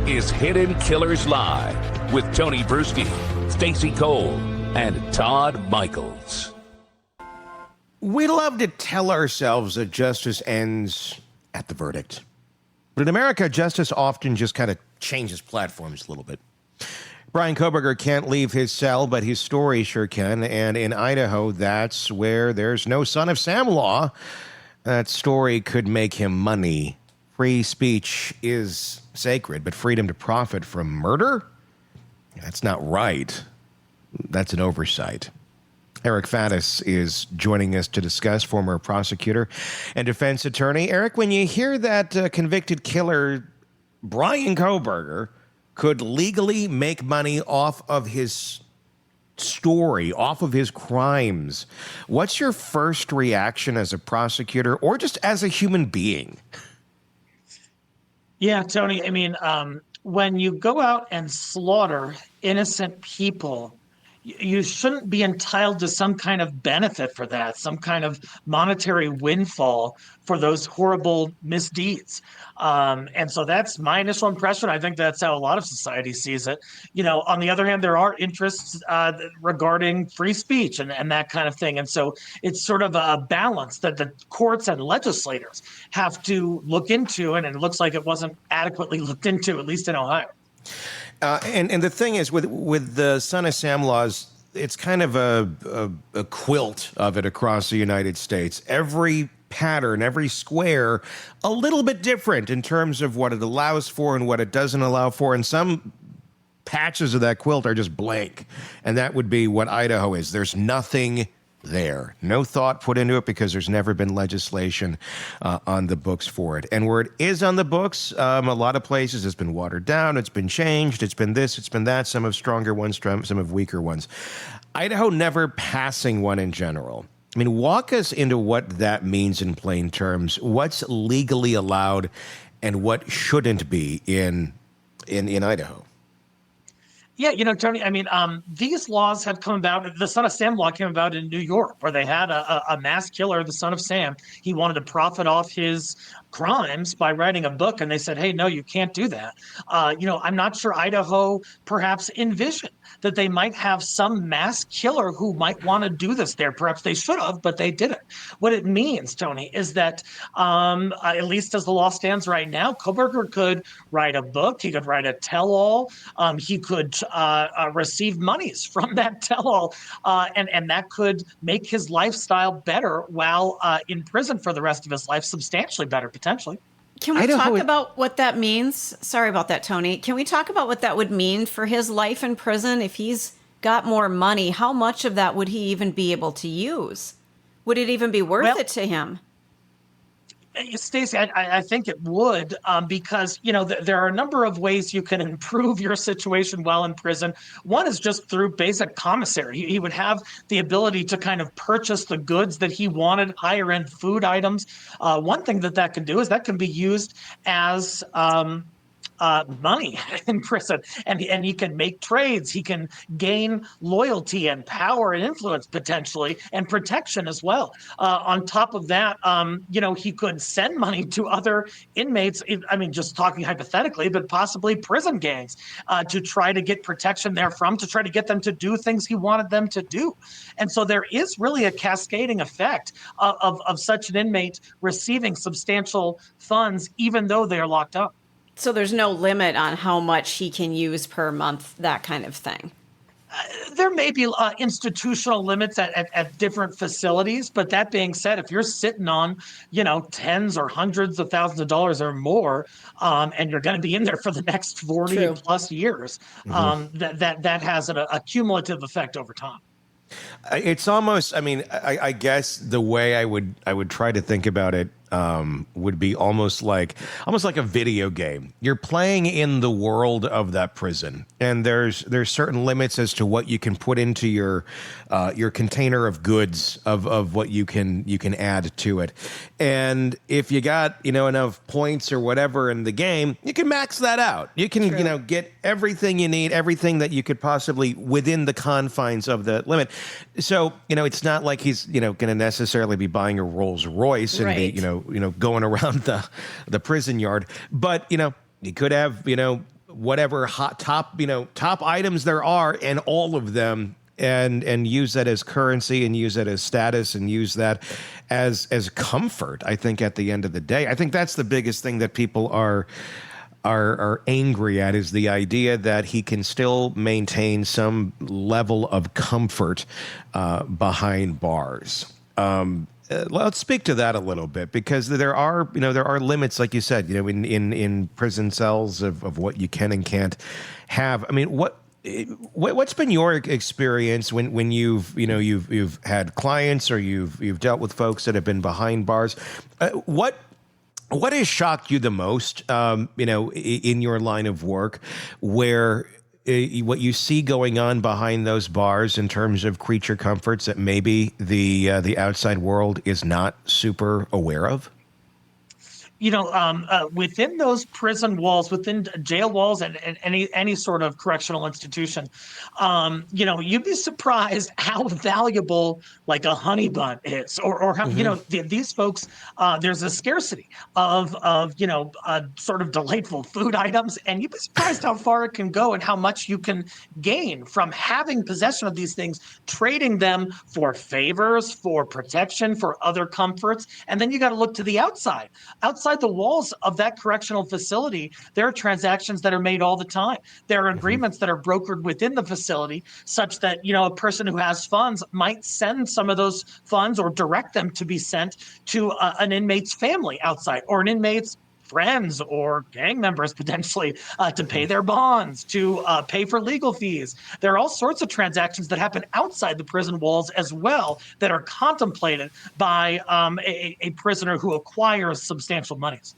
is Hidden Killers Live with Tony Brueski, Stacey Cole, and Todd Michaels. We love to tell ourselves that justice ends at the verdict. But in America, justice often just kind of changes platforms a little bit. Bryan Kohberger can't leave his cell, but his story sure can. And in Idaho, that's where there's no son of Sam law. That story could make him money. Free speech is sacred, but freedom to profit from murder? That's not right. That's an oversight. Eric Faddis is joining us to discuss, former prosecutor and defense attorney. Eric, when you hear that convicted killer, Bryan Kohberger, could legally make money off of his story, off of his crimes, what's your first reaction as a prosecutor or just as a human being? Yeah, Tony, I mean, when you go out and slaughter innocent people, you shouldn't be entitled to some kind of benefit for that, some kind of monetary windfall for those horrible misdeeds. And so that's my initial impression. I think that's how a lot of society sees it. You know, on the other hand, there are interests regarding free speech and that kind of thing. And so it's sort of a balance that the courts and legislators have to look into. And it looks like it wasn't adequately looked into, at least in Ohio. And the thing is, with the Son of Sam laws, it's kind of a quilt of it across the United States. Every pattern, every square, a little bit different in terms of what it allows for and what it doesn't allow for. And some patches of that quilt are just blank. And that would be what Idaho is. There's nothing there. No thought put into it because there's never been legislation on the books for it. And where it is on the books, a lot of places it's been watered down, it's been changed, it's been this, it's been that. Some have stronger ones, some have weaker ones. Idaho never passing one in general. I mean, walk us into what that means in plain terms. What's legally allowed and what shouldn't be in Idaho? Yeah, you know, Tony, I mean, these laws had come about. The Son of Sam law came about in New York, where they had a mass killer, the Son of Sam. He wanted to profit off his crimes by writing a book, and they said, hey, no, you can't do that. You know, I'm not sure Idaho perhaps envisioned that they might have some mass killer who might want to do this there. Perhaps they should have, but they didn't. What it means, Tony, is that at least as the law stands right now, Kohberger could write a book. He could write a tell-all. He could receive monies from that tell-all, and that could make his lifestyle better while in prison for the rest of his life, substantially better, potentially. Can we talk about what that means? Sorry about that, Tony. Can we talk about what that would mean for his life in prison? If he's got more money, how much of that would he even be able to use? Would it even be worth it to him? Stacey, I think it would, because, you know, there are a number of ways you can improve your situation while in prison. One is just through basic commissary. He would have the ability to kind of purchase the goods that he wanted, higher end food items. One thing that can do is that can be used as money in prison, and he can make trades. He can gain loyalty and power and influence potentially, and protection as well. On top of that, you know, he could send money to other inmates. I mean, just talking hypothetically, but possibly prison gangs to try to get protection therefrom, to try to get them to do things he wanted them to do. And so there is really a cascading effect of such an inmate receiving substantial funds, even though they are locked up. So there's no limit on how much he can use per month, that kind of thing. There may be institutional limits at different facilities, but that being said, if you're sitting on, you know, tens or hundreds of thousands of dollars or more, and you're going to be in there for the next 40 plus years, that has a cumulative effect over time. It's almost, I mean, I guess the way I would try to think about it would be almost like a video game. You're playing in the world of that prison, and there's certain limits as to what you can put into your container of goods of what you can add to it. And if you got, you know, enough points or whatever in the game, you can max that out. You can, you know, get everything you need, everything that you could possibly within the confines of the limit. So, you know, it's not like he's, you know, going to necessarily be buying a Rolls Royce and be, you know, going around the prison yard. But, you know, he could have, you know, whatever top items there are, and all of them, and use that as currency, and use that as status, and use that as comfort. I think at the end of the day, I think that's the biggest thing that people are angry at, is the idea that he can still maintain some level of comfort behind bars. Let's speak to that a little bit, because there are limits, like you said, in prison cells of what you can and can't have. I mean, what's been your experience when you've had clients, or you've dealt with folks that have been behind bars? What has shocked you the most, in your line of work, where what you see going on behind those bars in terms of creature comforts that maybe the outside world is not super aware of? Within those prison walls, within jail walls, and any sort of correctional institution, you'd be surprised how valuable like a honey bun is, or how, these folks, there's a scarcity of sort of delightful food items, and you'd be surprised how far it can go and how much you can gain from having possession of these things, trading them for favors, for protection, for other comforts. And then you got to look to the outside the walls of that correctional facility. There are transactions that are made all the time. There are agreements that are brokered within the facility, such that, a person who has funds might send some of those funds, or direct them to be sent to an inmate's family outside, or an inmate's friends or gang members, potentially, to pay their bonds, to pay for legal fees. There are all sorts of transactions that happen outside the prison walls as well, that are contemplated by a prisoner who acquires substantial monies.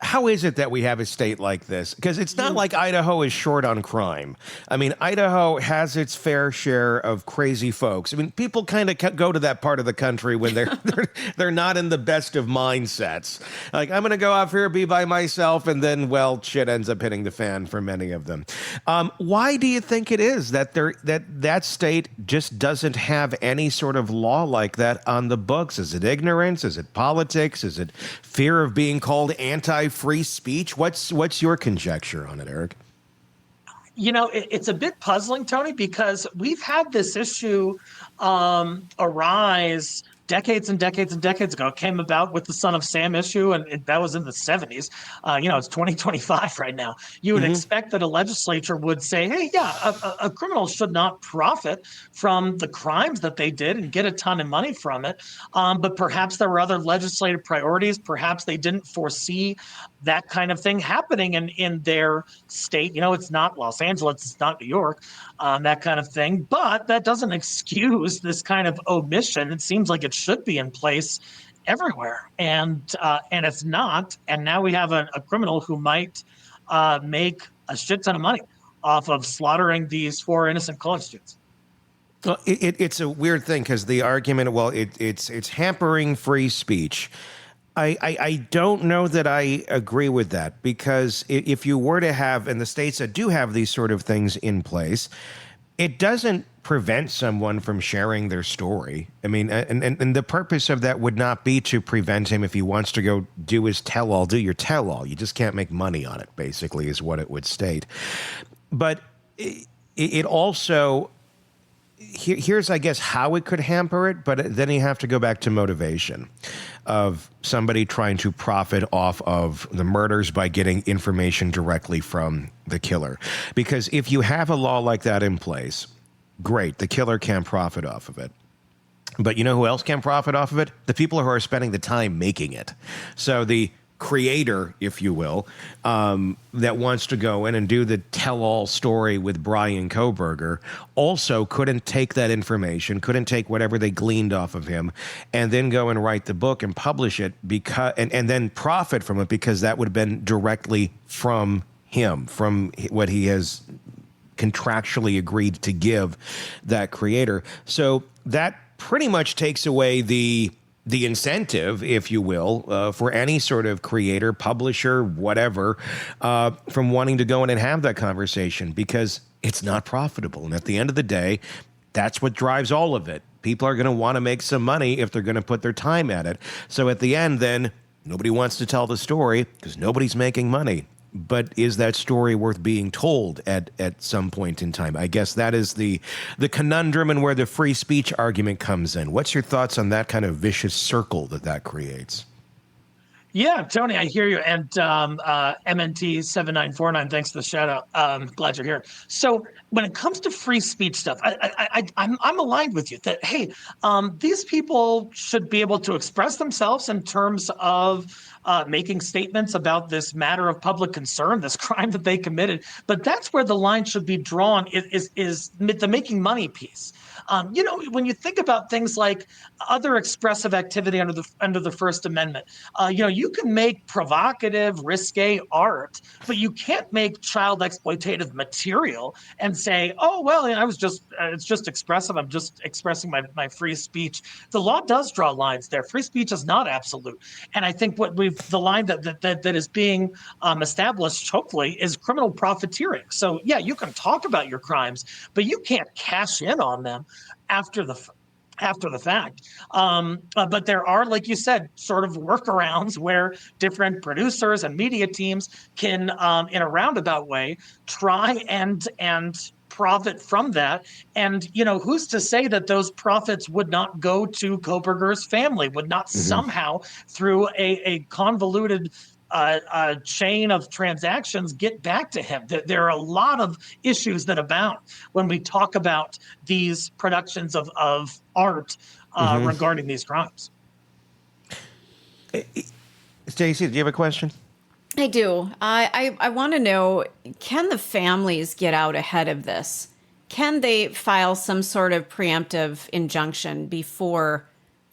How is it that we have a state like this? Because it's not like Idaho is short on crime. I mean, Idaho has its fair share of crazy folks. I mean, people kind of go to that part of the country when they're not in the best of mindsets. Like, I'm going to go off here, be by myself, and then, well, shit ends up hitting the fan for many of them. Why do you think it is that that state just doesn't have any sort of law like that on the books? Is it ignorance? Is it politics? Is it fear of being called anti-free speech? What's your conjecture on it, Eric? It's a bit puzzling, Tony, because we've had this issue arise decades and decades and decades ago. It came about with the Son of Sam issue, and that was in the 70s. It's 2025 right now. You would expect that a legislature would say, hey, yeah, a criminal should not profit from the crimes that they did and get a ton of money from it. But perhaps there were other legislative priorities. Perhaps they didn't foresee that kind of thing happening in their state. It's not Los Angeles, it's not New York, that kind of thing. But that doesn't excuse this kind of omission. It seems like it should be in place everywhere, and it's not. And now we have a criminal who might make a shit ton of money off of slaughtering these 4 innocent college students. Well, it's a weird thing, because the argument, it's hampering free speech. I don't know that I agree with that, because if you were to have, in the states that do have these sort of things in place, it doesn't prevent someone from sharing their story. I mean, and the purpose of that would not be to prevent him, if he wants to go do his tell-all, do your tell-all. You just can't make money on it, basically, is what it would state. But it also... Here's, I guess, how it could hamper it, but then you have to go back to motivation of somebody trying to profit off of the murders by getting information directly from the killer. Because if you have a law like that in place, great, the killer can't profit off of it. But you know who else can profit off of it? The people who are spending the time making it. So the creator, if you will, that wants to go in and do the tell-all story with Bryan Kohberger also couldn't take that information, couldn't take whatever they gleaned off of him, and then go and write the book and publish it, because and then profit from it, because that would have been directly from him, from what he has contractually agreed to give that creator. So that pretty much takes away the incentive, if you will, for any sort of creator, publisher, whatever, from wanting to go in and have that conversation, because it's not profitable. And at the end of the day, that's what drives all of it. People are going to want to make some money if they're going to put their time at it. So at the end, then, Nobody wants to tell the story because nobody's making money. But is that story worth being told at some point in time? I guess that is the conundrum and where the free speech argument comes in. What's your thoughts on that kind of vicious circle that creates? Yeah, Tony, I hear you. And MNT7949, thanks for the shout out. Glad you're here. So when it comes to free speech stuff, I'm aligned with you that, hey, these people should be able to express themselves in terms of making statements about this matter of public concern, this crime that they committed. But that's where the line should be drawn is the making money piece. When you think about things like other expressive activity under the First Amendment, you can make provocative, risque art, but you can't make child exploitative material and say, oh, well, it's just expressive. I'm just expressing my free speech. The law does draw lines there. Free speech is not absolute. And I think the line that is being established, hopefully, is criminal profiteering. So, yeah, you can talk about your crimes, but you can't cash in on them after the fact. But there are, like you said, sort of workarounds where different producers and media teams can, in a roundabout way, try and profit from that. And, who's to say that those profits would not go to Kohberger's family, would not somehow, through a convoluted chain of transactions, get back to him. There are a lot of issues that abound when we talk about these productions of art regarding these crimes. Stacey, do you have a question? I do. I want to know, can the families get out ahead of this? Can they file some sort of preemptive injunction before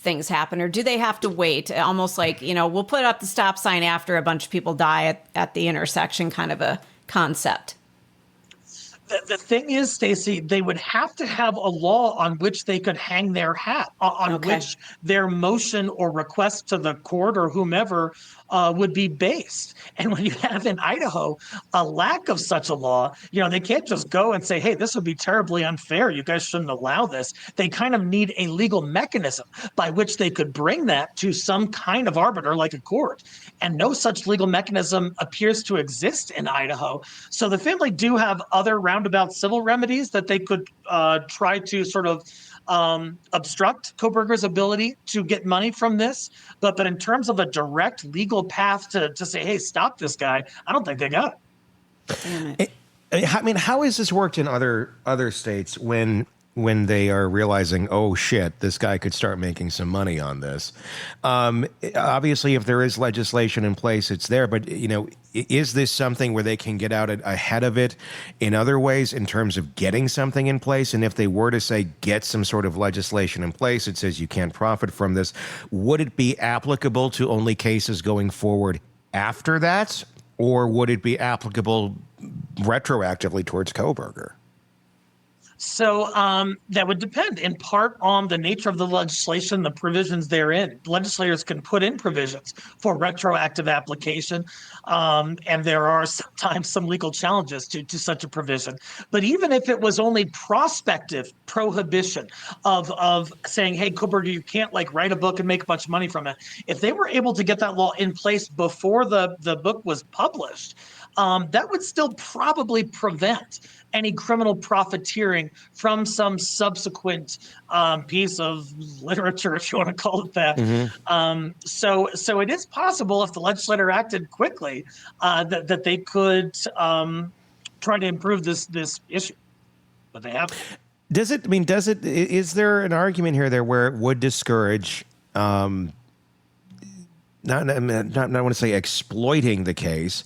things happen, or do they have to wait, almost like, we'll put up the stop sign after a bunch of people die at the intersection kind of a concept? The thing is, Stacey, they would have to have a law on which they could hang their hat, on which their motion or request to the court or whomever would be based. And when you have in Idaho a lack of such a law, they can't just go and say, hey, this would be terribly unfair. You guys shouldn't allow this. They kind of need a legal mechanism by which they could bring that to some kind of arbiter like a court. And no such legal mechanism appears to exist in Idaho. So the family do have other roundabout civil remedies that they could try to sort of obstruct Kohberger's ability to get money from this. But in terms of a direct legal path to say, hey, stop this guy, I don't think they got it. Damn it. I mean, how has this worked in other states when they are realizing, oh, shit, this guy could start making some money on this? Obviously, if there is legislation in place, it's there. But, is this something where they can get out ahead of it in other ways in terms of getting something in place? And if they were to say, get some sort of legislation in place, it says you can't profit from this, would it be applicable to only cases going forward after that? Or would it be applicable retroactively towards Kohberger? So that would depend in part on the nature of the legislation, the provisions therein. Legislators can put in provisions for retroactive application, and there are sometimes some legal challenges to such a provision. But even if it was only prospective prohibition of saying, hey, Kohberger, you can't write a book and make a bunch of money from it, if they were able to get that law in place before the book was published, that would still probably prevent any criminal profiteering from some subsequent piece of literature, if you want to call it that. So it is possible, if the legislator acted quickly, that they could try to improve this issue, but they haven't. Is there an argument here where it would discourage, not want to say exploiting the case,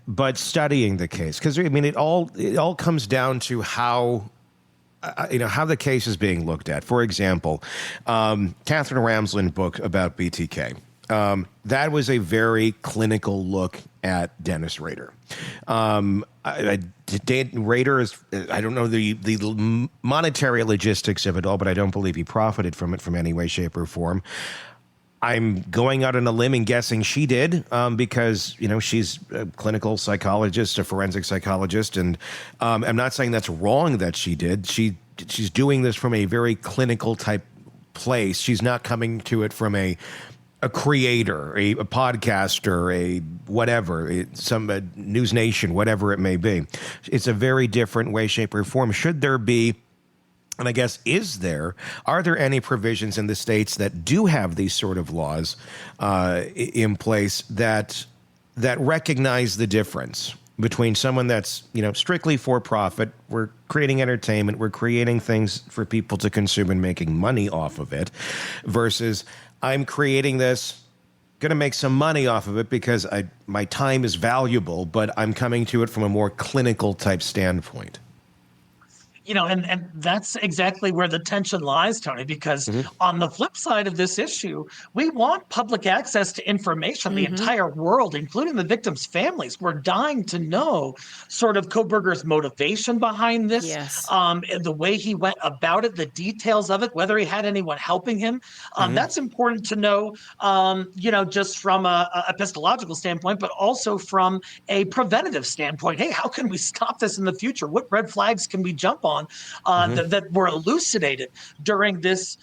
but studying the case? Because it all comes down to how the case is being looked at. For example, Catherine Ramsland's book about BTK. That was a very clinical look at Dennis Rader. Rader is, I don't know the monetary logistics of it all, but I don't believe he profited from it from any way, shape, or form. I'm going out on a limb and guessing she did, because, she's a clinical psychologist, a forensic psychologist. And I'm not saying that's wrong that she did. She's doing this from a very clinical type place. She's not coming to it from a a creator, a podcaster, a whatever, some News Nation, whatever it may be. It's a very different way, shape, or form. Should there be, and I guess are there any provisions in the states that do have these sort of laws in place that recognize the difference between someone that's, strictly for profit, we're creating entertainment, we're creating things for people to consume and making money off of it, versus I'm creating this, going to make some money off of it because my time is valuable, but I'm coming to it from a more clinical type standpoint. And that's exactly where the tension lies, Tony, because on the flip side of this issue, we want public access to information. The entire world, including the victims' families, we're dying to know sort of Kohberger's motivation behind this, the way he went about it, the details of it, whether he had anyone helping him. That's important to know, just from a epistemological standpoint, but also from a preventative standpoint. Hey, how can we stop this in the future? What red flags can we jump on? That were elucidated during this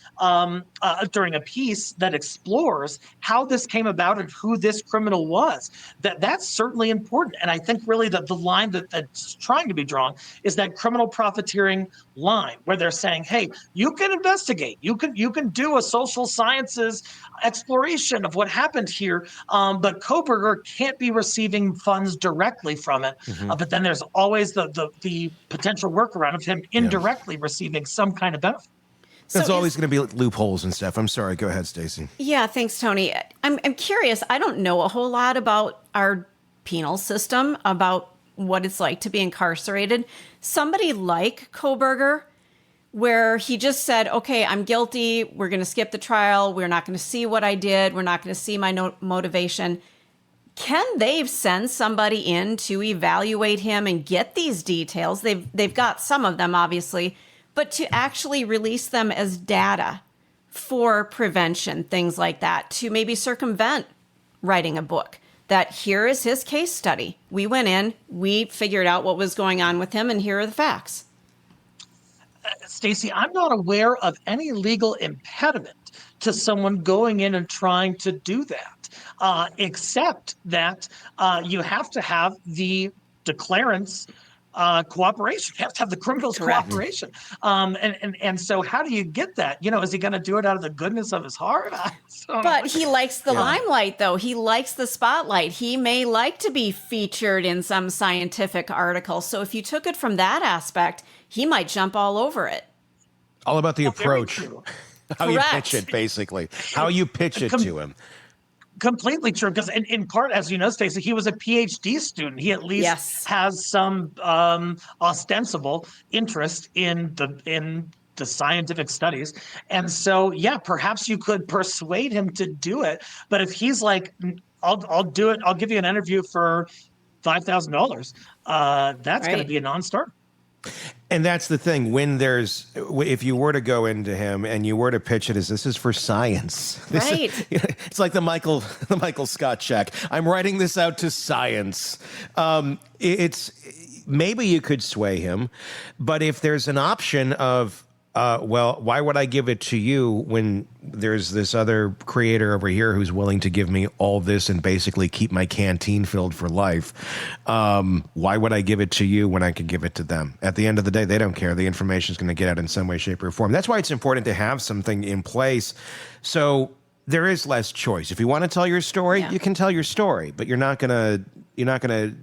during a piece that explores how this came about and who this criminal was. That's certainly important, and I think really that the line that's trying to be drawn is that criminal profiteering line, where they're saying, "Hey, you can investigate, you can do a social sciences exploration of what happened here, but Kohberger can't be receiving funds directly from it." But then there's always the potential workaround of him indirectly receiving some kind of benefit. There's always going to be loopholes and stuff. I'm sorry. Go ahead, Stacey. Yeah, thanks, Tony. I'm curious. I don't know a whole lot about our penal system, about what it's like to be incarcerated. Somebody like Kohberger, where he just said, okay, I'm guilty. We're going to skip the trial. We're not going to see what I did. We're not going to see my motivation. Can they send somebody in to evaluate him and get these details? They've got some of them, obviously, but to actually release them as data for prevention, things like that, to maybe circumvent writing a book, that here is his case study. We went in, we figured out what was going on with him, and here are the facts. Stacey, I'm not aware of any legal impediment to someone going in and trying to do that, except that you have to have the declarant's cooperation. You have to have the criminal's cooperation. And so how do you get that? Is he going to do it out of the goodness of his heart? But he likes the limelight, though. He likes the spotlight. He may like to be featured in some scientific article. So if you took it from that aspect, he might jump all over it. All about the approach. How you pitch it, basically. How you pitch it to him. Completely true, because in part, as you know, Stacey, he was a PhD student. He at least has some ostensible interest in the scientific studies, and so perhaps you could persuade him to do it. But if he's like, "I'll do it. I'll give you an interview for $5,000," that's going to be a non-starter. And that's the thing. If you were to go into him and you were to pitch it as this is for science, it's like the Michael Scott check. I'm writing this out to science. It's maybe you could sway him, but if there's an option of, why would I give it to you when there's this other creator over here who's willing to give me all this and basically keep my canteen filled for life? Why would I give it to you when I could give it to them? At the end of the day, they don't care. The information is going to get out in some way, shape, or form. That's why it's important to have something in place. So there is less choice. If you want to tell your story, you can tell your story, but you're not going to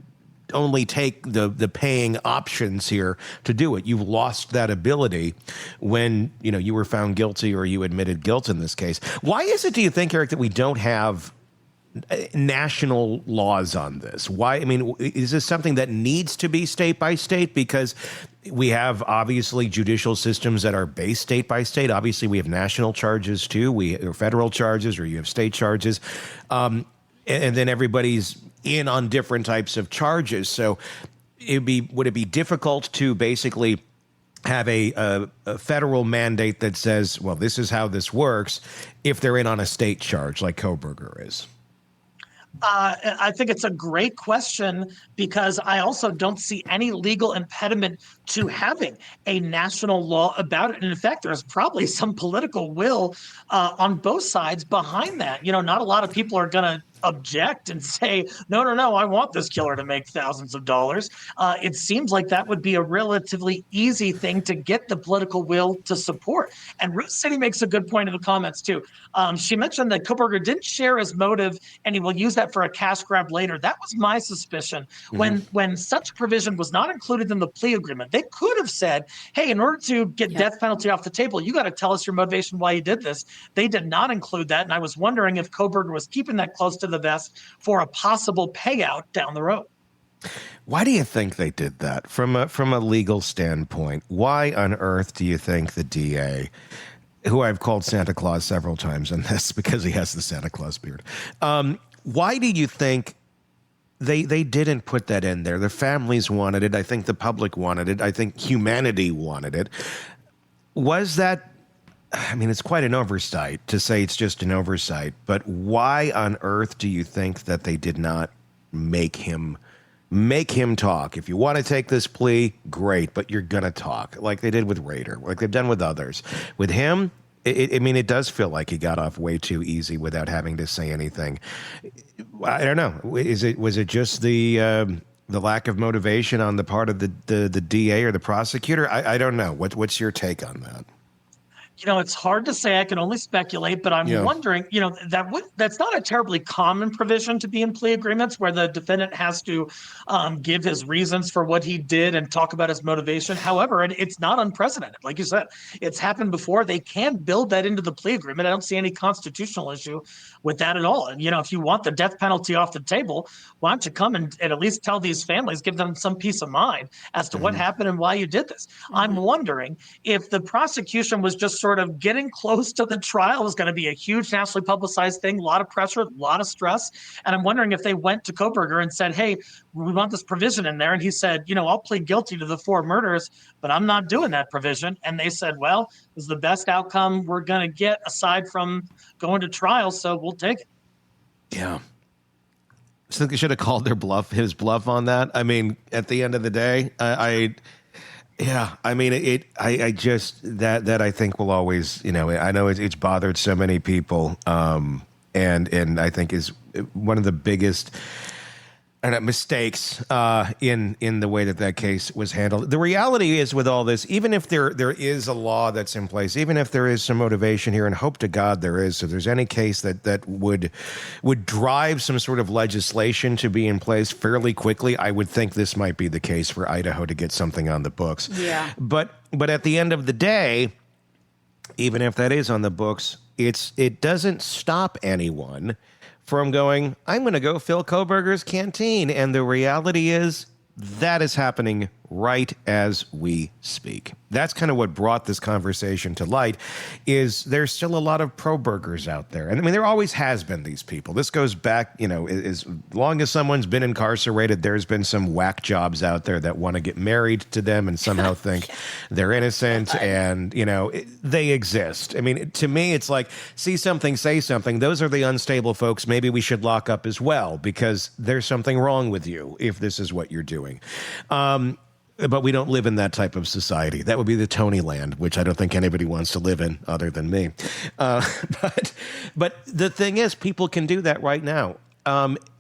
only take the paying options here to do it. You've lost that ability when you were found guilty or you admitted guilt in this case. Why is it, do you think, Eric, that we don't have national laws on this? Why? I mean, is this something that needs to be state by state? Because we have obviously judicial systems that are based state by state. Obviously, we have national charges too. Or federal charges, or you have state charges, and then everybody's in on different types of charges. So would it be difficult to basically have a federal mandate that says, well, this is how this works, if they're in on a state charge like Kohberger is? I think it's a great question because I also don't see any legal impediment to having a national law about it. And in fact, there's probably some political will on both sides behind that. Not a lot of people are going to object and say, no, I want this killer to make thousands of dollars. It seems like that would be a relatively easy thing to get the political will to support. And Ruth City makes a good point in the comments, too. She mentioned that Kohberger didn't share his motive and he will use that for a cash grab later. That was my suspicion. When such provision was not included in the plea agreement, they could have said, hey, in order to get death penalty off the table, you got to tell us your motivation why you did this. They did not include that. And I was wondering if Kohberger was keeping that close to the vest for a possible payout down the road. Why do you think they did that from a legal standpoint? Why on earth do you think the DA, who I've called Santa Claus several times in this because he has the Santa Claus beard, why do you think they didn't put that in there? The families wanted it. I think the public wanted it. I think humanity wanted it. Was that, I mean, it's quite an oversight to say it's just an oversight, but why on earth do you think that they did not make him talk? If you want to take this plea, great, but you're going to talk like they did with Rader, like they've done with others. With him, it does feel like he got off way too easy without having to say anything. I don't know. Was it just the lack of motivation on the part of the DA or the prosecutor? I don't know. What's your take on that? It's hard to say. I can only speculate, but I'm wondering, that's not a terribly common provision to be in plea agreements where the defendant has to give his reasons for what he did and talk about his motivation. However, it's not unprecedented. Like you said, it's happened before. They can build that into the plea agreement. I don't see any constitutional issue with that at all. And, if you want the death penalty off the table, why don't you come and at least tell these families, give them some peace of mind as to what happened and why you did this. I'm wondering if the prosecution was just sort of getting close to the trial. It was going to be a huge nationally publicized thing, a lot of pressure, a lot of stress. And I'm wondering if they went to Kohberger and said, hey, we want this provision in there. And he said, I'll plead guilty to the 4 murders, but I'm not doing that provision. And they said, well, this is the best outcome we're going to get aside from going to trial, so we'll take it. Yeah. I think they should have called his bluff on that. I mean, at the end of the day, I just that I think will always, I know it's bothered so many people, and I think is one of the biggest mistakes in the way that case was handled. The reality is with all this, even if there is a law that's in place, even if there is some motivation here, and hope to God there is, so if there's any case that would drive some sort of legislation to be in place fairly quickly, I would think this might be the case for Idaho to get something on the books. Yeah. But at the end of the day, even if that is on the books, it doesn't stop anyone from going, I'm going to go fill Kohberger's canteen. And the reality is that is happening right as we speak. That's kind of what brought this conversation to light, is there's still a lot of pro-burgers out there. And I mean, there always has been these people. This goes back, as long as someone's been incarcerated, there's been some whack jobs out there that want to get married to them and somehow think they're innocent, and, they exist. I mean, to me, it's like, see something, say something. Those are the unstable folks. Maybe we should lock up as well, because there's something wrong with you if this is what you're doing. But we don't live in that type of society. That would be the Tony land, which I don't think anybody wants to live in other than me. But the thing is, people can do that right now.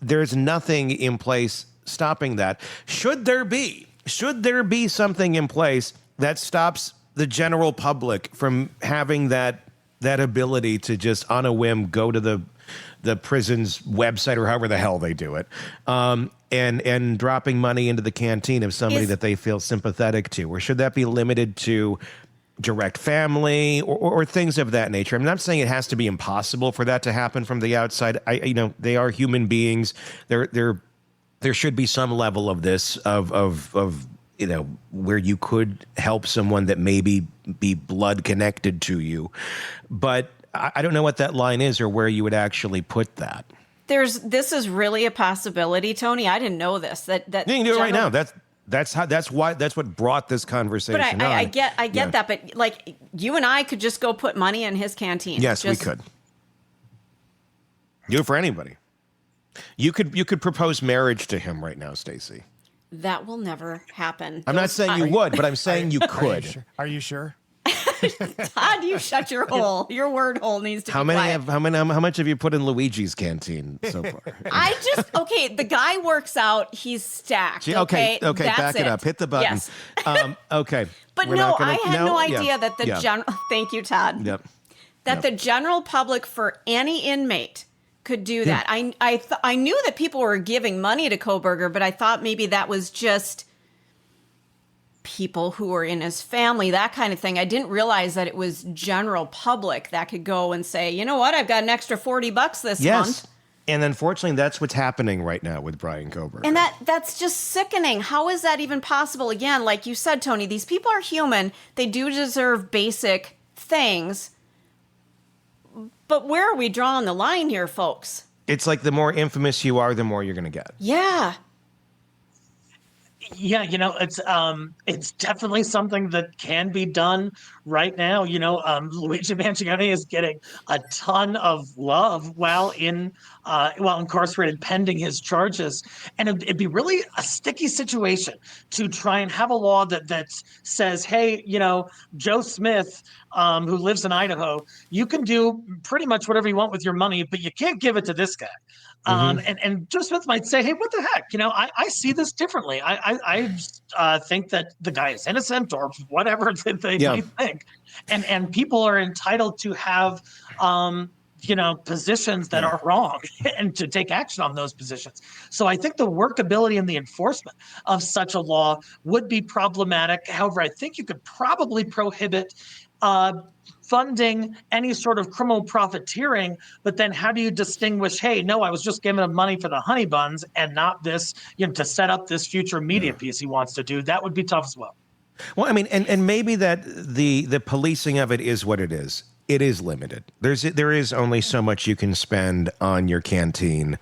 There's nothing in place stopping that. Should there be something in place that stops the general public from having that ability to just on a whim go to the prison's website or however the hell they do it, and dropping money into the canteen of somebody that they feel sympathetic to? Or should that be limited to direct family or things of that nature? I'm not saying it has to be impossible for that to happen from the outside. They are human beings. There should be some level of this of where you could help someone that maybe be blood connected to you. But I don't know what that line is or where you would actually put that. This is really a possibility, Tony. I didn't know this. That you can do it right now. That's what brought this conversation on. But I get that. But like, you and I could just go put money in his canteen. Yes, we could. Do it for anybody. You could propose marriage to him right now, Stacey. That will never happen. I'm not saying you would, but I'm saying you could. Are you sure? Todd, you shut your hole. Your word hole needs to be quiet. How much have you put in Luigi's canteen so far? The guy works out. He's stacked. Okay, That's back it up. Hit the button. Yes. Okay. But I had no idea that the general. Thank you, Todd. Yep. That the general public for any inmate could do that. I knew that people were giving money to Kohberger, but I thought maybe that was just people who were in his family, that kind of thing. I didn't realize that it was general public that could go and say, you know what, I've got an extra $40 this month. And unfortunately, that's what's happening right now with Bryan Kohberger. And that's just sickening. How is that even possible? Again, like you said, Tony, these people are human. They do deserve basic things. But where are we drawing the line here, folks? It's like the more infamous you are, the more you're going to get. Yeah. Yeah, it's definitely something that can be done right now. Luigi Mangione is getting a ton of love while incarcerated pending his charges. And it'd be really a sticky situation to try and have a law that says, hey, Joe Smith, who lives in Idaho, you can do pretty much whatever you want with your money, but you can't give it to this guy. And Joe Smith might say, hey, what the heck? I see this differently. I think that the guy is innocent or whatever that they might think. And people are entitled to have, positions that are wrong and to take action on those positions. So I think the workability and the enforcement of such a law would be problematic. However, I think you could probably prohibit funding any sort of criminal profiteering, but then how do you distinguish, hey, no, I was just giving him money for the honey buns and not this, to set up this future media piece he wants to do? That would be tough as well. Well, I mean, and maybe that the policing of it is what it is. It is limited. There is only so much you can spend on your canteen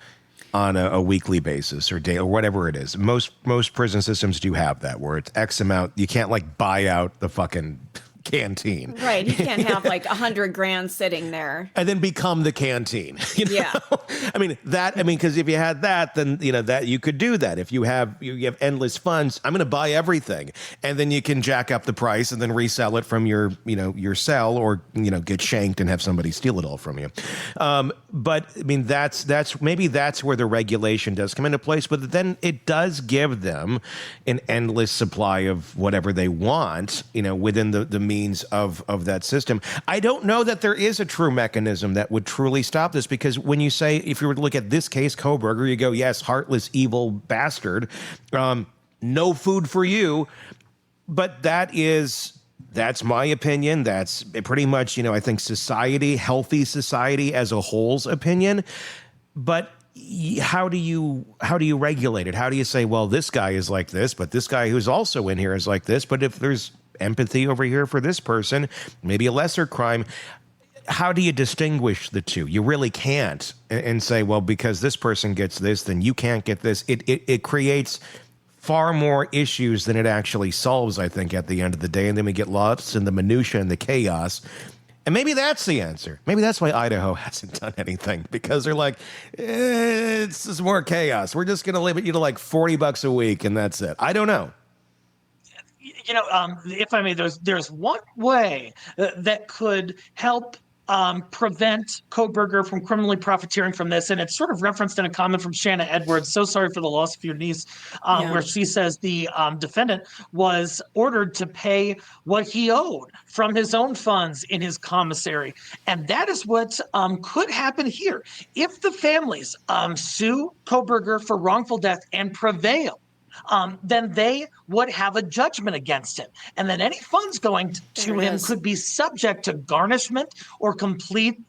on a weekly basis or day or whatever it is. Most prison systems do have that where it's X amount. You can't like buy out the fucking canteen. Right. You can't have like $100,000 sitting there. And then become the canteen. Yeah. Because if you had that, then, that you could do that. If you have endless funds, I'm going to buy everything. And then you can jack up the price and then resell it from your cell or, get shanked and have somebody steal it all from you. But I mean, that's where the regulation does come into place. But then it does give them an endless supply of whatever they want, within the means of that system. I don't know that there is a true mechanism that would truly stop this, because when you say, if you were to look at this case, Kohberger, you go, yes, heartless, evil bastard, no food for you. But that's my opinion. That's pretty much, I think healthy society as a whole's opinion. But how do you regulate it? How do you say, well, this guy is like this, but this guy who's also in here is like this? But if there's empathy over here for this person, maybe a lesser crime, how do you distinguish the two? You really can't and say, well, because this person gets this, then you can't get this. It creates far more issues than it actually solves, I think, at the end of the day. And then we get lost in the minutia and the chaos. And maybe that's the answer. Maybe that's why Idaho hasn't done anything, because they're like, it's just more chaos. We're just going to limit you to like $40 a week and that's it. I don't know. If I may, there's one way that could help prevent Kohberger from criminally profiteering from this, and it's sort of referenced in a comment from Shanna Edwards. So sorry for the loss of your niece, where she says the defendant was ordered to pay what he owed from his own funds in his commissary, and that is what could happen here if the families sue Kohberger for wrongful death and prevail. Then they would have a judgment against him. And then any funds going to him could be subject to garnishment or complete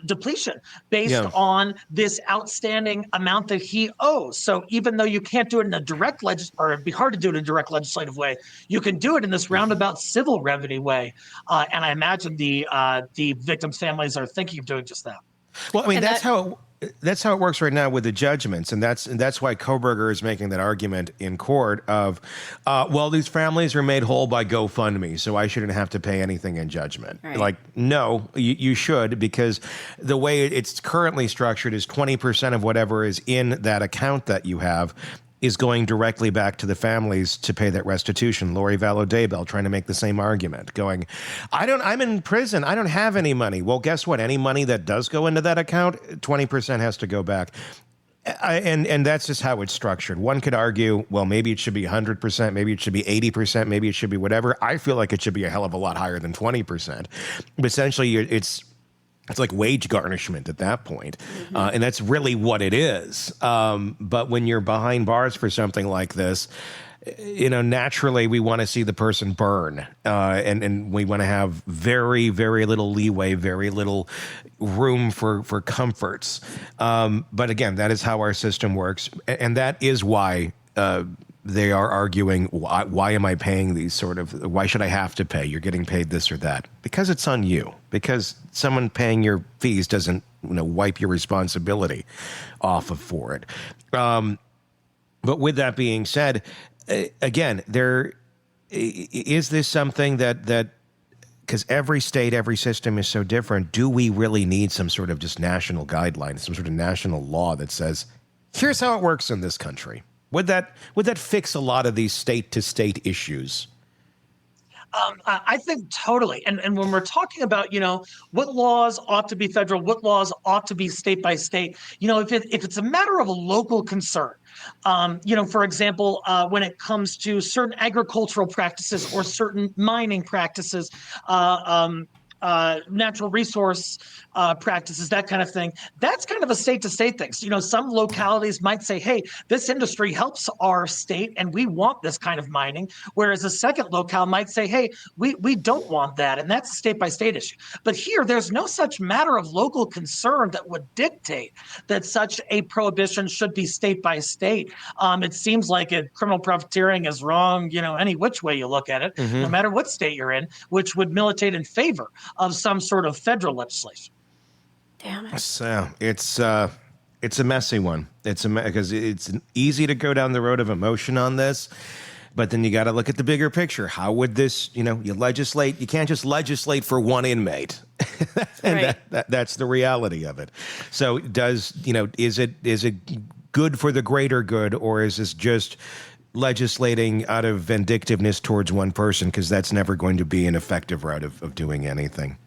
depletion based on this outstanding amount that he owes. So even though you can't do it in a direct or it'd be hard to do it in a direct legislative way, you can do it in this roundabout civil remedy way. And I imagine the victims' families are thinking of doing just that. Well, I mean, that's how that's how it works right now with the judgments, and that's why Kohberger is making that argument in court of, well, these families are made whole by GoFundMe, so I shouldn't have to pay anything in judgment. Right. Like, no, you should, because the way it's currently structured is 20% of whatever is in that account that you have is going directly back to the families to pay that restitution. Lori Vallow-Daybell trying to make the same argument, going, I'm in prison, I don't have any money. Well, guess what? Any money that does go into that account, 20% has to go back. And that's just how it's structured. One could argue, well, maybe it should be 100%, maybe it should be 80%, maybe it should be whatever. I feel like it should be a hell of a lot higher than 20%. But essentially, it's like wage garnishment at that point. And that's really what it is. But when you're behind bars for something like this, naturally we want to see the person burn. And we want to have very, very little leeway, very little room for comforts. But again, that is how our system works. And that is why they are arguing, why am I paying these why should I have to pay? You're getting paid this or that. Because it's on you. Because someone paying your fees doesn't wipe your responsibility off for it. But with that being said, again, is this something that because every state, every system is so different, do we really need some sort of just national guideline, some sort of national law that says, here's how it works in this country? Would that fix a lot of these state-to-state issues? I think totally. And when we're talking about, what laws ought to be federal, what laws ought to be state by state, if it's a matter of a local concern, for example, when it comes to certain agricultural practices or certain mining practices, natural resource practices, that kind of thing. That's kind of a state-to-state thing. So, some localities might say, hey, this industry helps our state and we want this kind of mining, whereas a second locale might say, hey, we don't want that, and that's a state-by-state issue. But here, there's no such matter of local concern that would dictate that such a prohibition should be state-by-state. It seems like criminal profiteering is wrong, any which way you look at it, no matter what state you're in, which would militate in favor of some sort of federal legislation. Damn it. So it's a messy one. Because it's easy to go down the road of emotion on this, but then you got to look at the bigger picture. How would this, you legislate? You can't just legislate for one inmate. And right. That's the reality of it. So is it good for the greater good, or is this just legislating out of vindictiveness towards one person? Because that's never going to be an effective route of doing anything.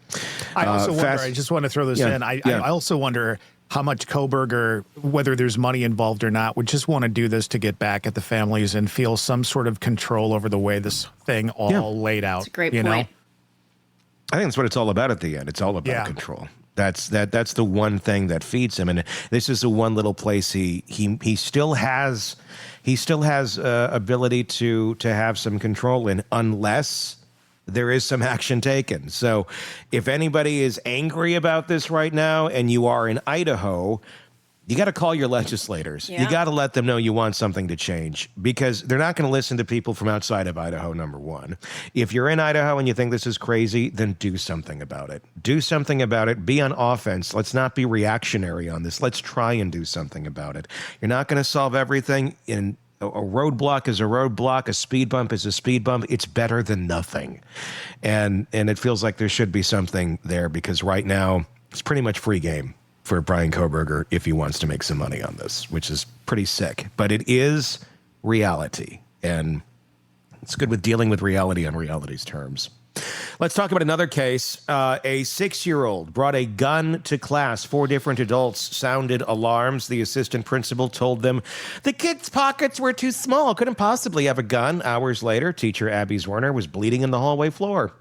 I also wonder, I just want to throw this in. I also wonder how much Kohberger, whether there's money involved or not, would just want to do this to get back at the families and feel some sort of control over the way this thing all laid out. That's a great point. I think that's what it's all about at the end. It's all about control. That's the one thing that feeds him, and this is the one little place he still has ability to have some control in, unless there is some action taken. So if anybody is angry about this right now and you are in Idaho, you got to call your legislators. Yeah. You got to let them know you want something to change, because they're not going to listen to people from outside of Idaho, number one. If you're in Idaho and you think this is crazy, then do something about it. Do something about it. Be on offense. Let's not be reactionary on this. Let's try and do something about it. You're not going to solve everything. A roadblock is a roadblock. A speed bump is a speed bump. It's better than nothing. And it feels like there should be something there, because right now it's pretty much free game for Bryan Kohberger if he wants to make some money on this, which is pretty sick. But it is reality, and it's good with dealing with reality on reality's terms. Let's talk about another case. A 6-year-old brought a gun to class. 4 different adults sounded alarms. The assistant principal told them the kid's pockets were too small, couldn't possibly have a gun. Hours later, teacher Abby Zwerner was bleeding in the hallway floor.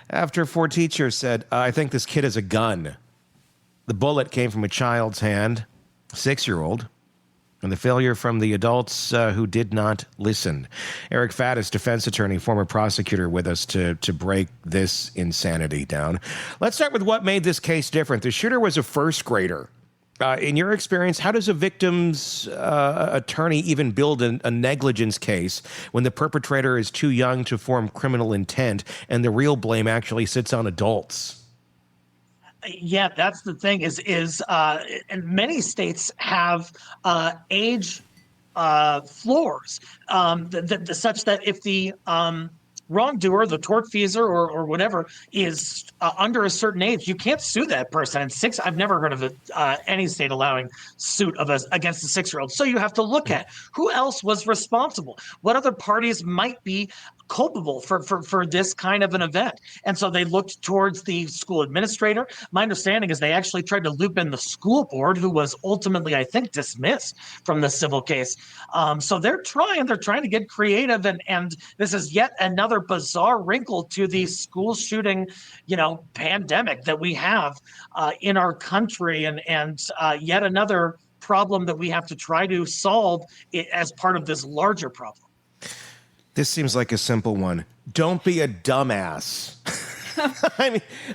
After 4 teachers said, I think this kid has a gun. The bullet came from a child's hand, 6-year-old. And the failure from the adults who did not listen. Eric Faddis, defense attorney, former prosecutor, with us to break this insanity down. Let's start with what made this case different. The shooter was a first grader. In your experience, how does a victim's attorney even build a negligence case when the perpetrator is too young to form criminal intent and the real blame actually sits on adults? Yeah, that's the thing is and many states have age floors such that if the wrongdoer, the tortfeasor or whatever, is under a certain age, you can't sue that person. And I've never heard of any state allowing suit against a 6-year-old. So you have to look at who else was responsible, what other parties might be culpable for this kind of an event. And so they looked towards the school administrator. My understanding is they actually tried to loop in the school board, who was ultimately, I think, dismissed from the civil case. So they're trying to get creative, and this is yet another bizarre wrinkle to the school shooting, pandemic that we have in our country, and yet another problem that we have to try to solve as part of this larger problem. This seems like a simple one. Don't be a dumbass.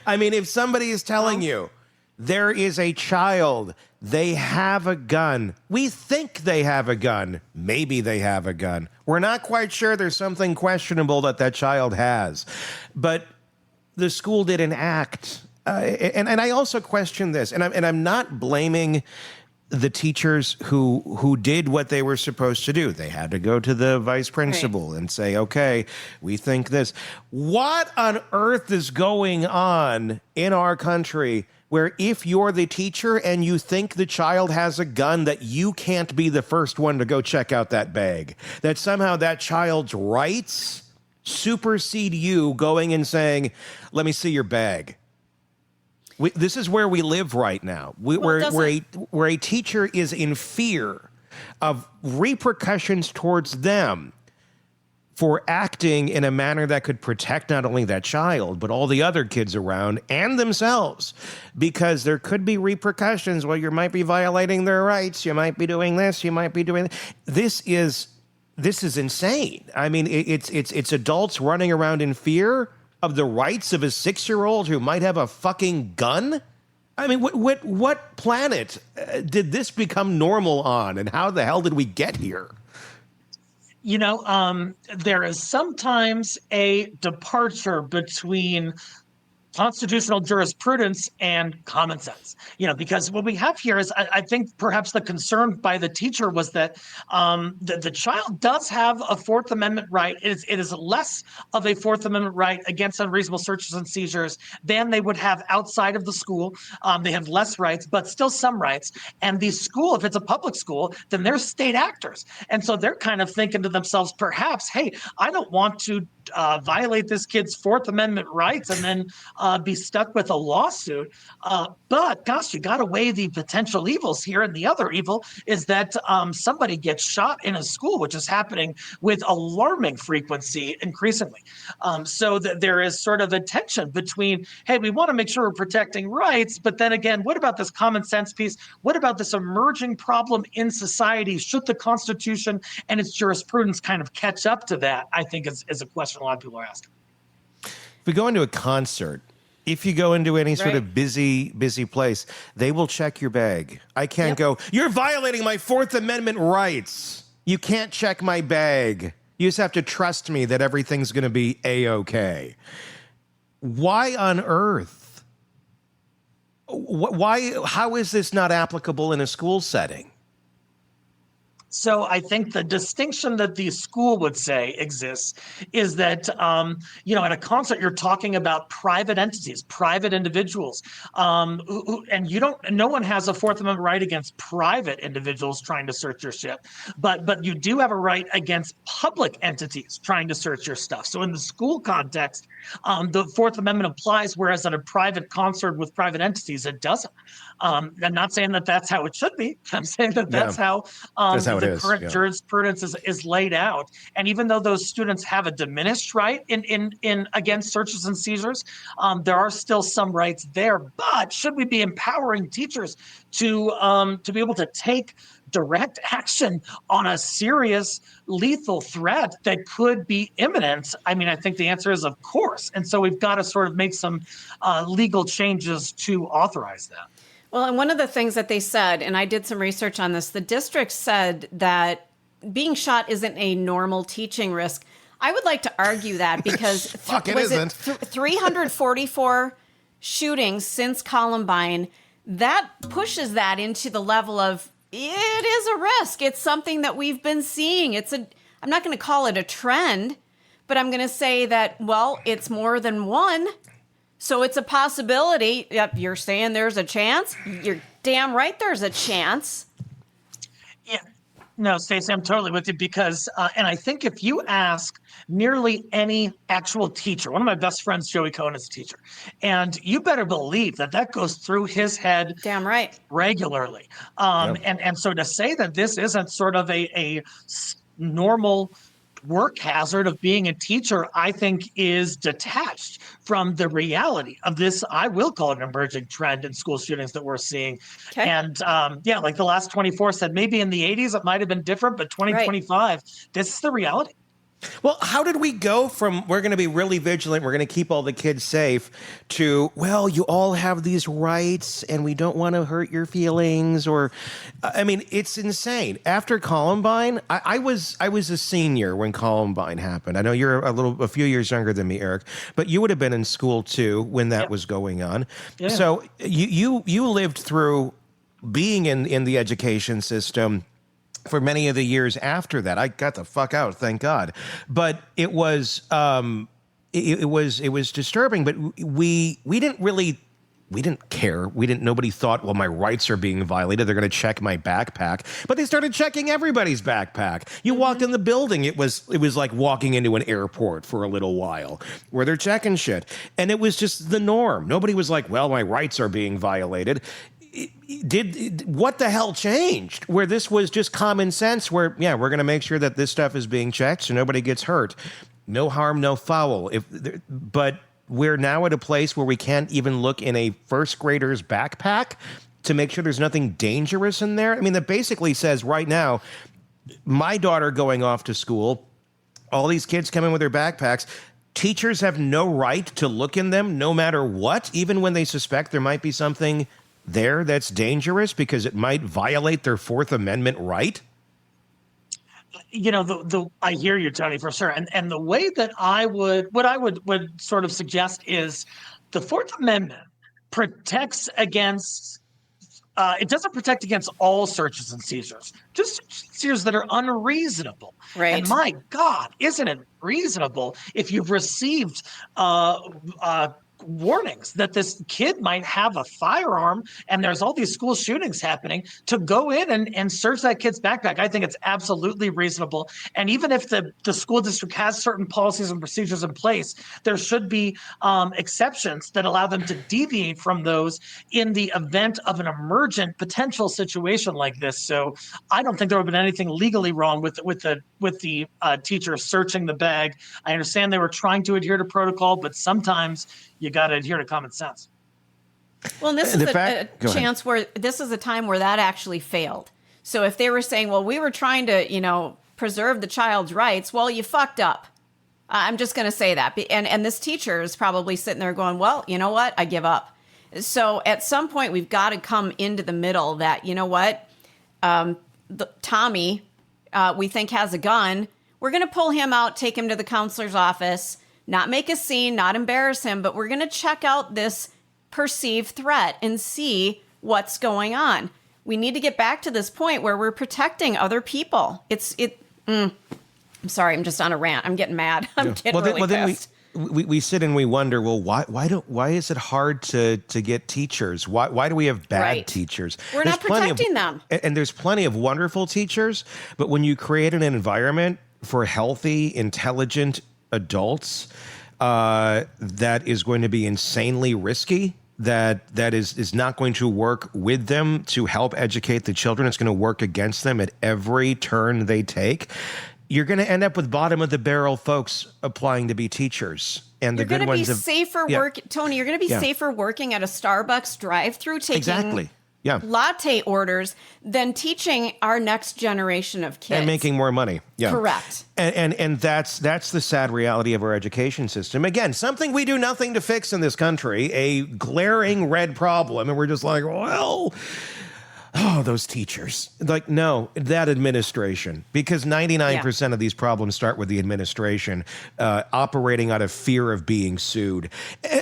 I mean, if somebody is telling you there is a child, they have a gun, we think they have a gun, maybe they have a gun, we're not quite sure, there's something questionable that child has, but the school didn't act. And I also question this, and I'm not blaming the teachers who did what they were supposed to do. They had to go to the vice principal and say, okay, we think this. What on earth is going on in our country where if you're the teacher and you think the child has a gun, that you can't be the first one to go check out that bag? That somehow that child's rights supersede you going and saying, let me see your bag. This is where we live right now, where a teacher is in fear of repercussions towards them for acting in a manner that could protect not only that child, but all the other kids around and themselves, because there could be repercussions. Well, you might be violating their rights. You might be doing this. You might be doing this. This is insane. I mean, it's adults running around in fear of the rights of a 6-year-old who might have a fucking gun? I mean, what planet did this become normal on, and how the hell did we get here? There is sometimes a departure between constitutional jurisprudence and common sense, because what we have here is, I think perhaps the concern by the teacher was that the child does have a Fourth Amendment right. It is less of a Fourth Amendment right against unreasonable searches and seizures than they would have outside of the school. They have less rights, but still some rights. And the school, if it's a public school, then they're state actors. And so they're kind of thinking to themselves, perhaps, hey, I don't want to violate this kid's Fourth Amendment rights and then be stuck with a lawsuit. But gosh, you got to weigh the potential evils here. And the other evil is that somebody gets shot in a school, which is happening with alarming frequency increasingly. So that there is sort of a tension between, hey, we want to make sure we're protecting rights, but then again, what about this common sense piece? What about this emerging problem in society? Should the Constitution and its jurisprudence kind of catch up to that? I think is a question a lot of people are asking. If we go into a concert, if you go into any sort of busy place, they will check your bag. I can't go, you're violating my Fourth Amendment rights. You can't check my bag. You just have to trust me that everything's going to be A-okay. Why on earth? How is this not applicable in a school setting? So I think the distinction that the school would say exists is that, at a concert, you're talking about private entities, private individuals, and no one has a Fourth Amendment right against private individuals trying to search your shit, but you do have a right against public entities trying to search your stuff. So in the school context, the Fourth Amendment applies, whereas at a private concert with private entities, it doesn't. I'm not saying that that's how it should be. I'm saying that that's how the current jurisprudence is laid out. And even though those students have a diminished right in against searches and seizures, there are still some rights there. But should we be empowering teachers to be able to take direct action on a serious lethal threat that could be imminent? I mean, I think the answer is of course. And so we've got to sort of make some legal changes to authorize that. Well, and one of the things that they said, and I did some research on this, the district said that being shot isn't a normal teaching risk. I would like to argue that because Fuck, it isn't. 344 shootings since Columbine, that pushes that into the level of it is a risk. It's something that we've been seeing. I'm not going to call it a trend, but I'm going to say that, well, it's more than one. So it's a possibility. Yep, you're saying there's a chance? You're damn right there's a chance. Yeah. No, Stacey, I'm totally with you because, and I think if you ask nearly any actual teacher, one of my best friends, Joey Cohen, is a teacher, and you better believe that goes through his head damn right regularly. And so to say that this isn't sort of a normal work hazard of being a teacher, I think is detached from the reality of this, I will call it an emerging trend in school shootings that we're seeing. Okay. And like the last 24 said, maybe in the 80s it might have been different, but 2025, this is the reality. Well, how did we go from we're going to be really vigilant, we're going to keep all the kids safe, to, well, you all have these rights and we don't want to hurt your feelings? Or, I mean, it's insane. After Columbine, I was a senior when Columbine happened. I know you're a few years younger than me, Eric, but you would have been in school too when that was going on. Yeah. So you lived through being in the education system for many of the years after that. I got the fuck out, thank God. But it was disturbing. But we didn't care. Nobody thought, well, my rights are being violated, they're going to check my backpack. But they started checking everybody's backpack. You walked in the building, it was like walking into an airport for a little while, where they're checking shit. And it was just the norm. Nobody was like, well, my rights are being violated. What the hell changed where this was just common sense, where, yeah, we're going to make sure that this stuff is being checked so nobody gets hurt. No harm, no foul. But we're now at a place where we can't even look in a first grader's backpack to make sure there's nothing dangerous in there. I mean, that basically says right now, my daughter going off to school, all these kids come in with their backpacks. Teachers have no right to look in them no matter what, even when they suspect there might be something there that's dangerous because it might violate their Fourth Amendment right? You know, I hear you, Tony, for sure. And the way that I would sort of suggest is the Fourth Amendment protects against, it doesn't protect against all searches and seizures, just seizures that are unreasonable. Right. And my God, isn't it reasonable if you've received warnings that this kid might have a firearm and there's all these school shootings happening, to go in and search that kid's backpack? I think it's absolutely reasonable. And even if the school district has certain policies and procedures in place, there should be exceptions that allow them to deviate from those in the event of an emergent potential situation like this. So I don't think there would have been anything legally wrong with the teacher searching the bag. I understand they were trying to adhere to protocol, but sometimes you got to adhere to common sense. Well, and this is a chance where this is a time where that actually failed. So if they were saying, well, we were trying to, preserve the child's rights, well, you fucked up. I'm just going to say that. And this teacher is probably sitting there going, well, you know what? I give up. So at some point, we've got to come into the middle that, you know what? Tommy, we think has a gun. We're going to pull him out, take him to the counselor's office, not make a scene, not embarrass him, but we're going to check out this perceived threat and see what's going on. We need to get back to this point where we're protecting other people. I'm sorry, I'm just on a rant. I'm getting mad. I'm getting really pissed. Then we sit and we wonder, well, why is it hard to get teachers? Why do we have bad teachers? We're not protecting them. And there's plenty of wonderful teachers, but when you create an environment for healthy, intelligent adults that is going to be insanely risky, that is not going to work with them to help educate the children. It's going to work against them at every turn they take. You're going to end up with bottom of the barrel folks applying to be teachers. And the good ones Tony, you're going to be safer working at a Starbucks drive-through taking latte orders than teaching our next generation of kids. And making more money. Yeah. Correct. And that's the sad reality of our education system. Again, something we do nothing to fix in this country, a glaring red problem. And we're just like, well, Oh, those teachers. Like, no, that administration. Because 99% of these problems start with the administration operating out of fear of being sued.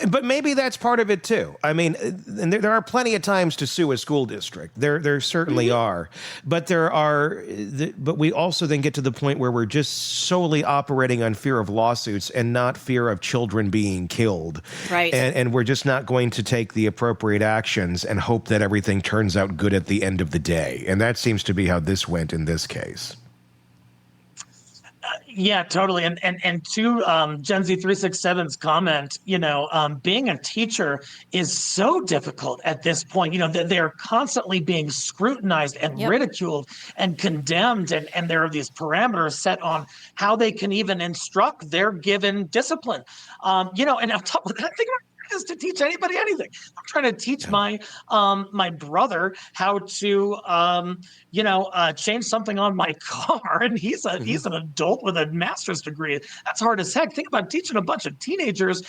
But maybe that's part of it, too. I mean, and there are plenty of times to sue a school district. There certainly are. But but we also then get to the point where we're just solely operating on fear of lawsuits and not fear of children being killed. Right. And we're just not going to take the appropriate actions and hope that everything turns out good at the end of the day. And that seems to be how this went in this case. Yeah, totally. And to Gen Z 367's comment, being a teacher is so difficult at this point. They're constantly being scrutinized and ridiculed and condemned. And there are these parameters set on how they can even instruct their given discipline. And on top of that, think about is to teach anybody anything. I'm trying to teach my brother how to change something on my car, and he's an adult with a master's degree. That's hard as heck. Think about teaching a bunch of teenagers,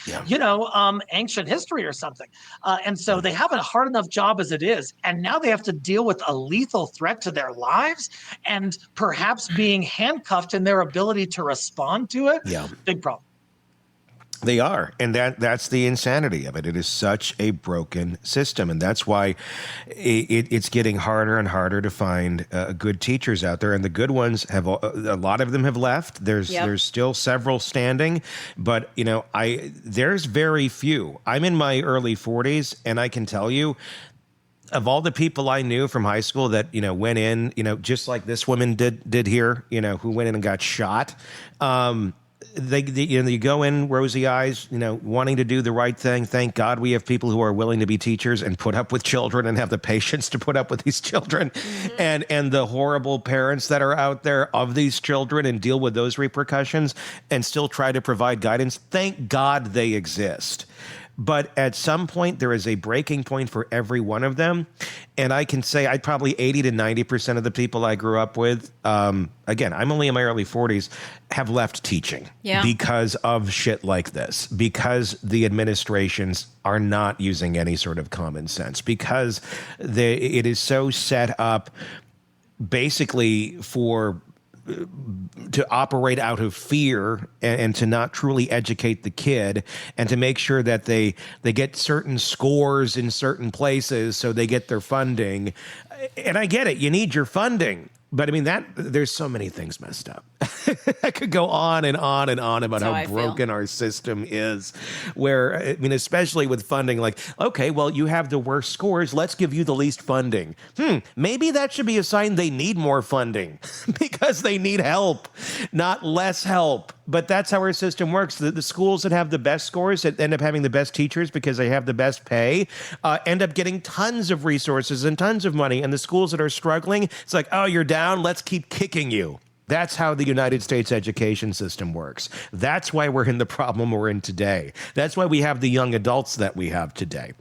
ancient history or something. And so they have a hard enough job as it is, and now they have to deal with a lethal threat to their lives and perhaps being handcuffed in their ability to respond to it. Yeah, big problem. They are, and that's the insanity of it. It is such a broken system, and that's why it's getting harder and harder to find good teachers out there. And the good ones have a lot of them have left. There's still several standing, but there's very few. I'm in my early 40s, and I can tell you, of all the people I knew from high school that went in, just like this woman did here, who went in and got shot. You go in rosy eyes, wanting to do the right thing. Thank God we have people who are willing to be teachers and put up with children and have the patience to put up with these children, and the horrible parents that are out there of these children and deal with those repercussions and still try to provide guidance. Thank God they exist. But at some point, there is a breaking point for every one of them. And I can say I'd probably 80 to 90% of the people I grew up with, again, I'm only in my early 40s, have left teaching because of shit like this, because the administrations are not using any sort of common sense, because it is so set up basically to operate out of fear and to not truly educate the kid and to make sure that they get certain scores in certain places so they get their funding. And I get it. You need your funding. But I mean, there's so many things messed up. I could go on and on and on about how broken our system is, where, I mean, especially with funding, like, okay, well, you have the worst scores. Let's give you the least funding. Maybe that should be a sign they need more funding because they need help, not less help. But that's how our system works. The schools that have the best scores, that end up having the best teachers because they have the best pay, end up getting tons of resources and tons of money. And the schools that are struggling, it's like, oh, you're down, let's keep kicking you. That's how the United States education system works. That's why we're in the problem we're in today. That's why we have the young adults that we have today.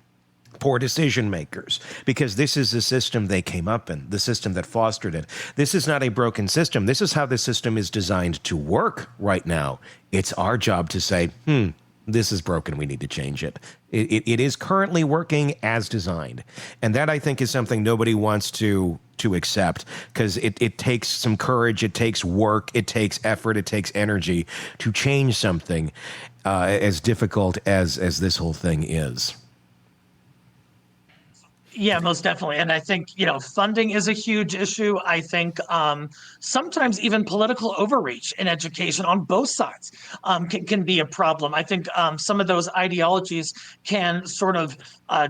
Poor decision makers, because this is the system they came up in, the system that fostered it. This is not a broken system. This is how the system is designed to work right now. It's our job to say, this is broken. We need to change it. It is currently working as designed. And that, I think, is something nobody wants to accept, because it takes some courage, it takes work, it takes effort, it takes energy to change something as difficult as this whole thing is. Yeah, most definitely. And I think, funding is a huge issue. I think sometimes even political overreach in education on both sides can be a problem. I think some of those ideologies can sort of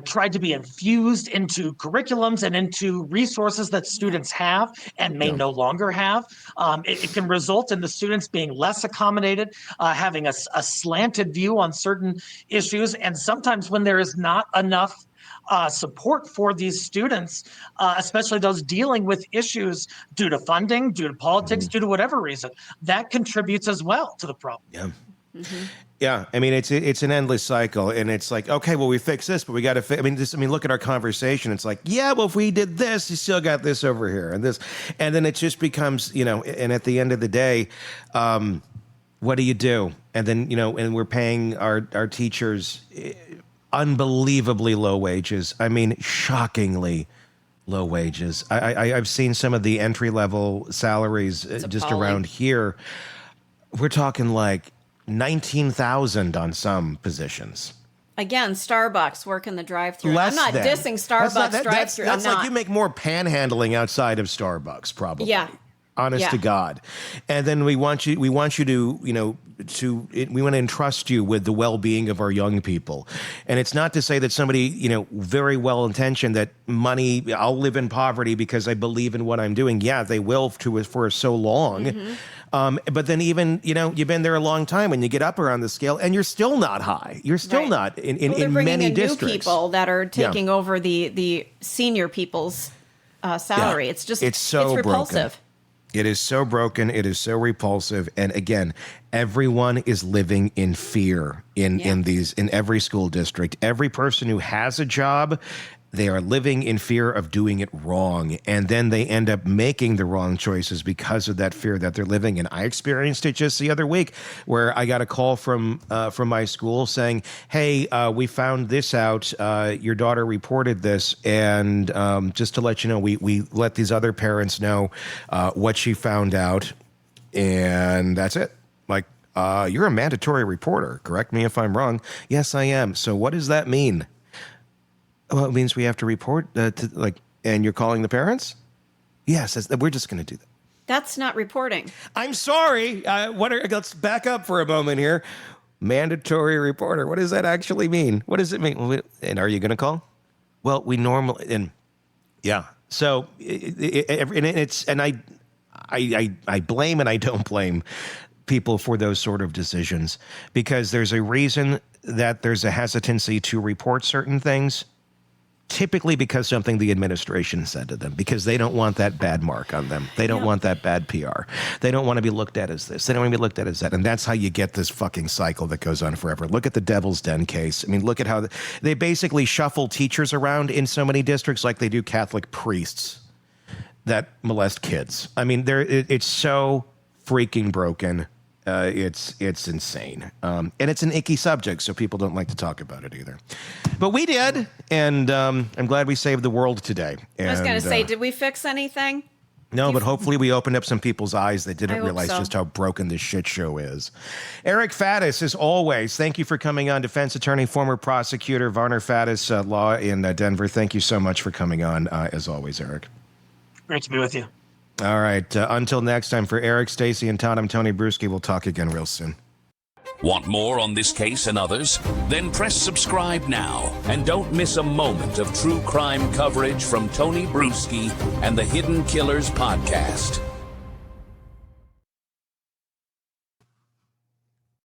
try to be infused into curriculums and into resources that students have and may no longer have. It can result in the students being less accommodated, having a slanted view on certain issues. And sometimes when there is not enough support for these students, especially those dealing with issues due to funding, due to politics, due to whatever reason, that contributes as well to the problem. Yeah. Yeah, I mean, it's an endless cycle, and it's like, okay, well, we fix this, but we got to fix. I mean, look at our conversation. It's like, yeah, well, if we did this, you still got this over here, and this, and then it just becomes, and at the end of the day, what do you do? And then, and we're paying our teachers unbelievably low wages. I mean, shockingly low wages. I've seen some of the entry-level salaries just around here. We're talking like 19,000 on some positions. Again, Starbucks working the drive-through. I'm not dissing Starbucks drive-through. That's like you make more panhandling outside of Starbucks, probably. Yeah. Honest to God. And then we want you to, we want to entrust you with the well-being of our young people. And it's not to say that somebody, very well-intentioned that money, I'll live in poverty because I believe in what I'm doing. Yeah, they will for so long. Mm-hmm. But then even, you've been there a long time when you get up around the scale and you're still not high. You're still not in many districts. New people that are taking over the senior people's salary. Yeah. It's repulsive. Broken. It is so broken. It is so repulsive. And again, everyone is living in fear in every school district. Every person who has a job, they are living in fear of doing it wrong. And then they end up making the wrong choices because of that fear that they're living in. I experienced it just the other week where I got a call from my school saying, hey, we found this out. Your daughter reported this. And just to let you know, we let these other parents know what she found out. And that's it. Like, you're a mandatory reporter. Correct me if I'm wrong. Yes, I am. So what does that mean? Well, it means we have to report and you're calling the parents? Yes, we're just going to do that. That's not reporting. I'm sorry. Let's back up for a moment here. Mandatory reporter. What does that actually mean? What does it mean? And are you going to call? Well, we normally, yeah. So I blame and I don't blame people for those sort of decisions because there's a reason that there's a hesitancy to report certain things. Typically because something the administration said to them, because they don't want that bad mark on them. They don't want that bad PR. They don't want to be looked at as this. They don't want to be looked at as that. And that's how you get this fucking cycle that goes on forever. Look at the Devil's Den case. I mean, look at how they basically shuffle teachers around in so many districts like they do Catholic priests that molest kids. I mean, it's so freaking broken. It's insane. And it's an icky subject, so people don't like to talk about it either. But we did, and I'm glad we saved the world today. And, I was going to say, did we fix anything? No, but hopefully we opened up some people's eyes that didn't realize just how broken this shit show is. Eric Faddis, as always, thank you for coming on. Defense attorney, former prosecutor, Varner Faddis Law in Denver. Thank you so much for coming on, as always, Eric. Great to be with you. All right. Until next time, for Eric, Stacey, and Todd, I'm Tony Brueski. We'll talk again real soon. Want more on this case and others? Then press subscribe now and don't miss a moment of true crime coverage from Tony Brueski and the Hidden Killers podcast.